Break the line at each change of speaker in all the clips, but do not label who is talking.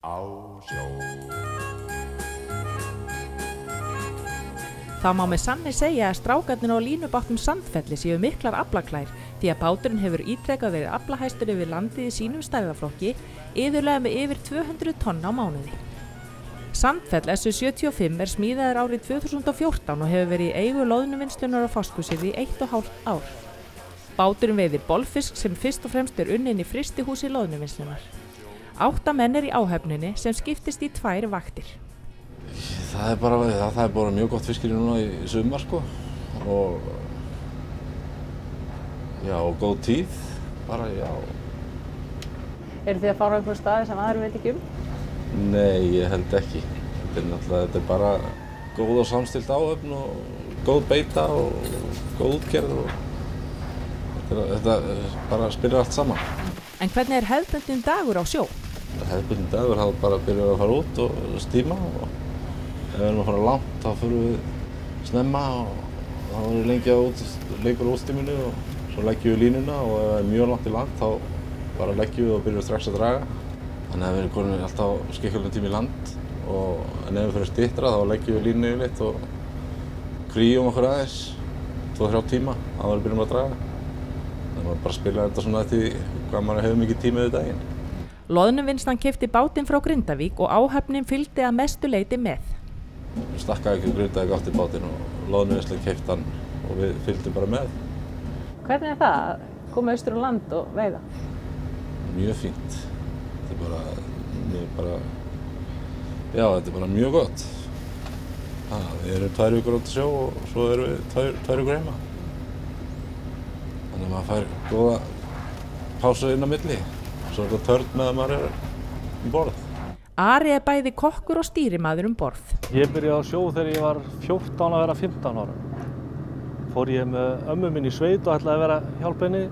Á sjó.
Það má með sanni segja að strákarnir á línubátnum Sandfelli séu miklar aflaklær því að báturinn hefur ítrekað verið aflahæstur yfir landið í sínum stærðarflokki, iðulega með yfir 200 tonn á mánuði. Sandfell SU75 er smíðaður árið 2014 og hefur verið í eigu Loðnuvinnslunnar á Fáskrúðsfirði í 1,5 ár. Báturinn veiðir bolfisk sem fyrst og fremst er unnin í frystihúsi Loðnuvinnslunnar. 8 menn er í áhöfninni sem skiptist í 2 vaktir.
Það er bara mjög gott fiskir núna í sumar sko og góð tíð bara, já.
Eru þið að fara á einhverjum staði sem aðrir veit ekki um?
Nei, ég held ekki. Þetta er bara góð og samstillt áhöfn og góð beita og góð útgerð og þetta bara spilar allt saman.
En hvernig er hefðbundinn dagur á sjó?
Hefðbundinn dagur þá bara byrjum við að fara út og stíma og ef við erum að fara langt þá förum við snemma og þá erum við lengi leikur á útstíminu og svo leggjum við línuna og ef það er mjög langt í land þá bara leggjum við og byrjum strax að draga. Þannig að við erum komin alltaf skikkulegum tíma í land en ef við fyrir styttra þá leggjum við línuna yfirleitt og kríum okkur aðeins 2-3 tíma áður við byrjum að draga. Þannig að maður bara spila þetta svona eftir hvað maður hefur mikið tíma yfir daginn.
Loðnuvinnslan keypti bátinn frá Grindavík og áhöfnin fylgdi að mestu leyti með.
Stakkavík og Grindavík átti bátinn og Loðnuvinnslan keypti hann og við fylgdum bara með.
Hvernig er það að koma austur á land og veiða?
Mjög fínt. Þetta er bara mjög gott. Við erum 2 vikur út á sjó og svo erum við 2 vikur heima. Þannig að maður fær góða pásu inn á milli. Svo er þetta törn með að maður er borð.
Ari er bæði kokkur og stýrimaður borð.
Ég byrjaði á sjó þegar ég var 14 að vera 15 ára. Fór ég með ömmu minn í sveit og ætlaði að vera hjálpa henni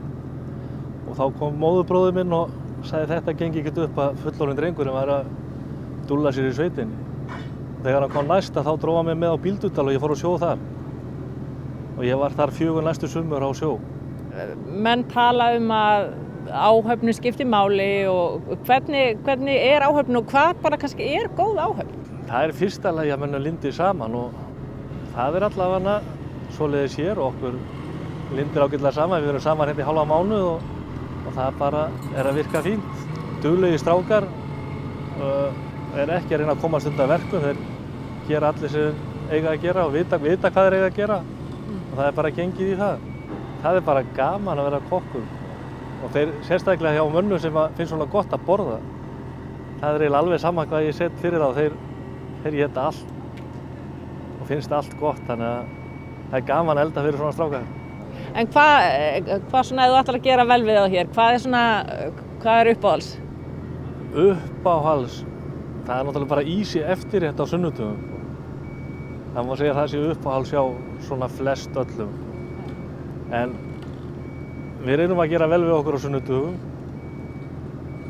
og þá kom móðurbróðir minn og sagði þetta gengi ekkert upp að fullorðinn drengurinn væri að dúlla sér í sveitinni. Þegar hann kom næsta þá dró hann mig með á Bíldudal og ég fór á sjó þar. Og ég var þar 4 næstu sumur á sjó.
Menn tala að áhöfnin skiptir máli og hvernig er áhöfnin og hvað bara kannski er góð áhöfn?
Það er fyrsta lagi að menn lindir saman og það er allavega svoleiðis hér og okkur lindir ágætlega saman. Við erum saman hérna í hálfa mánuð og það bara er að virka fínt. Duglegir strákar er ekki að reyna að komast undan verkum. Þeir gera allir sem eiga að gera og vita hvað þeir eiga að gera og það er bara gengið í það. Það er bara gaman að vera kokkur. Og þeir sérstaklega hjá mönnum sem finnst svona gott að borða. Það er eiginlega alveg sama hvað ég set fyrir þá, þeir éta allt og finnst allt gott, þannig að það er gaman að elda fyrir svona strákar.
En hvað svona ef þú ætlar að gera vel við það hér, hvað er uppáhalds?
Uppáhalds? Það er náttúrulega bara ísi eftir þetta á sunnudögum. Það má segja að það sé uppáhalds hjá svona flest öllum. En við reynum að gera vel við okkur á sunnudögum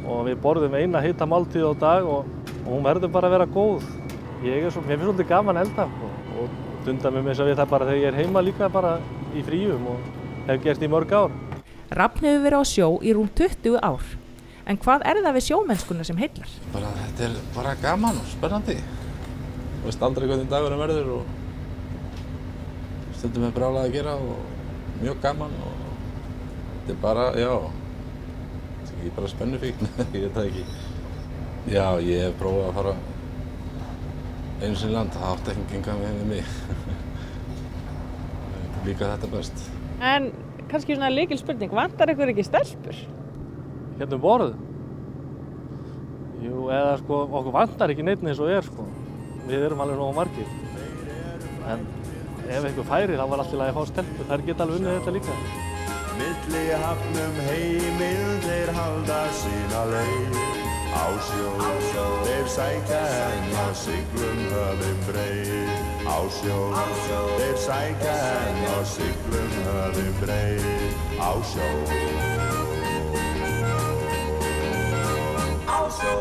og við borðum eina heita máltíð á dag og hún verður bara að vera góð. Mér finnst svolítið gaman að elda og dunda mig með þess að við það bara þegar ég er heima líka bara í fríum og hef gert í mörg ár.
Rafn hefur verið á sjó í rúm 20 ár. En hvað er það við sjómennskuna sem heillar?
Þetta er bara gaman og spennandi. Þú veist aldrei hvernig dagurinn verður og stundum er brjálað að gera og mjög gaman og þetta er bara, þetta er ekki bara spennufíkn, ég veit það ekki. Já, ég hef prófað að fara einu sinni í land, það átti ekki engan við mig. Líka þetta best.
En kannski svona lykilspurning, vantar ykkur ekki stelpur?
Hérna borð? Jú, eða okkur vantar ekki neitt eins og sko. Við erum alveg nógu margir. En ef einhver færi þá var allt í lagi að fá stelpur, þær geta alveg unnið þetta líka.
Milli hafnum heiminn þeir halda sína leið á sjó. Þeir sækja enn á siglum höfum breið. Á sjó. Þeir sækja enn á siglum höfum breið. Á sjó. Á sjó.